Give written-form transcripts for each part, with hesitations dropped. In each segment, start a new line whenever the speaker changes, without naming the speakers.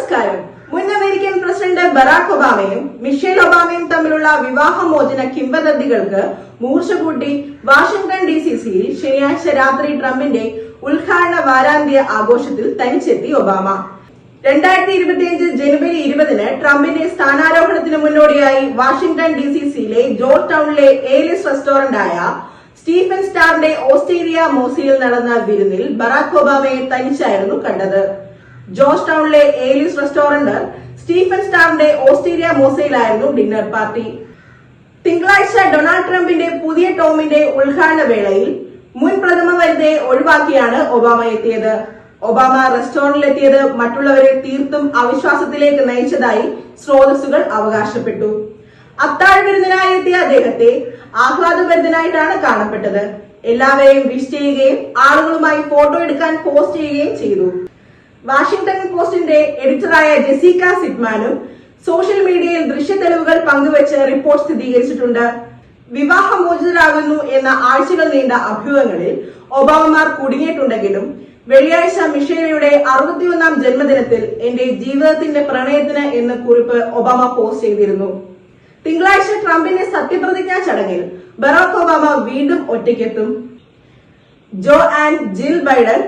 നമസ്കാരം. മുൻ American president Barack ഒബാമയും Michel ഒബാമയും തമ്മിലുള്ള വിവാഹമോചന കിംവദന്തികൾക്ക് മൂർച്ച കൂട്ടി വാഷിംഗ്ടൺ DC-യിൽ ശനിയാഴ്ച രാത്രി ട്രംപിന്റെ ഉദ്ഘാടന വാരാന്ത്യ ആഘോഷത്തിൽ തനിച്ചെത്തി ഒബാമ. 2025 ജനുവരി 20-ന് ട്രംപിന്റെ സ്ഥാനാരോഹണത്തിന് മുന്നോടിയായി വാഷിംഗ്ടൺ DC-യിലെ ജോർജ് ടൌണിലെ എ-ലിസ്റ്റ് റെസ്റ്റോറന്റായ സ്റ്റീഫൻ സ്റ്റാറിന്റെ ഓസ്റ്റേലിയ മോസിയിൽ നടന്ന വിരുന്നിൽ ബറാക് ഒബാമയെ തനിച്ചായിരുന്നു കണ്ടത്. ജോർജ് ടൌണിലെ എ-ലിസ്റ്റ് റെസ്റ്റോറന്റ് സ്റ്റീഫൻ സ്റ്റാറിന്റെ ഓസ്റ്റേലിയ മോസയിലായിരുന്നു ഡിന്നർ പാർട്ടി. തിങ്കളാഴ്ച ഡൊണാൾഡ് ട്രംപിന്റെ പുതിയ ടോമിന്റെ ഉദ്ഘാടന വേളയിൽ മുൻ പ്രഥമ വനിതയെ ഒഴിവാക്കിയാണ് ഒബാമ എത്തിയത്. ഒബാമ റെസ്റ്റോറന്റിലെത്തിയത് മറ്റുള്ളവരെ തീർത്തും അവിശ്വാസത്തിലേക്ക് നയിച്ചതായി സ്രോതസ്സുകൾ അവകാശപ്പെട്ടു. അത്താഴ വിരുന്നിനായി എത്തിയ അദ്ദേഹത്തെ ആഹ്ലാദഭരിതനായിട്ടാണ് കാണപ്പെട്ടത്. എല്ലാവരെയും വിഷ് ചെയ്യുകയും ആളുകളുമായി ഫോട്ടോ എടുക്കാൻ പോസ്റ്റ് ചെയ്യുകയും ചെയ്തു. വാഷിംഗ്ടൺ പോസ്റ്റിന്റെ എഡിറ്ററായ ജെസിക്ക സിറ്റ്മാനും സോഷ്യൽ മീഡിയയിൽ ദൃശ്യതെളിവുകൾ പങ്കുവച്ച് റിപ്പോർട്ട് സ്ഥിരീകരിച്ചിട്ടുണ്ട്. വിവാഹമോചിതരാകുന്നു എന്ന ആഴ്ചകൾ നീണ്ട അഭ്യൂഹങ്ങളിൽ ഒബാമമാർ കുടുങ്ങിയിട്ടുണ്ടെങ്കിലും വെള്ളിയാഴ്ച മിഷേലയുടെ 61ാം ജന്മദിനത്തിൽ എന്റെ ജീവിതത്തിന്റെ പ്രണയത്തിന് എന്ന കുറിപ്പ് ഒബാമ പോസ്റ്റ് ചെയ്തിരുന്നു. തിങ്കളാഴ്ച ട്രംപിന്റെ സത്യപ്രതിജ്ഞാ ചടങ്ങിൽ ബറാക് ഒബാമ വീണ്ടും ഒറ്റയ്ക്കെത്തും. Joe and Jill Biden,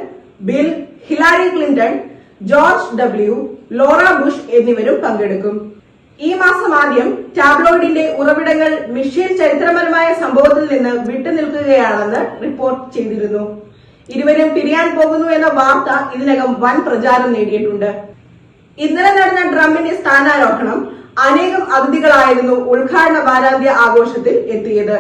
Bill, Hillary Clinton, George W, Laura Bush എന്നിവരും പങ്കെടുക്കും. ഈ മാസം ആദ്യം ടാബ്ലോയിഡിന്റെ ഉറവിടങ്ങൾ മിഷേൽ ചരിത്രപരമായ സംഭവത്തിൽ നിന്ന് വിട്ടുനിൽക്കുകയാണെന്ന് റിപ്പോർട്ട് ചെയ്തിരുന്നു. ഇരുവരും പിരിയാൻ പോകുന്നു എന്ന വാർത്ത ഇതിനകം വൻ പ്രചാരം നേടിയിട്ടുണ്ട്. ഇന്നലെ നടന്ന ട്രംപിന്റെ സ്ഥാനാരോഹണം അനേകം അതിഥികളായിരുന്നു ഉദ്ഘാടന വാരാന്ത്യ ആഘോഷത്തിൽ എത്തിയത്.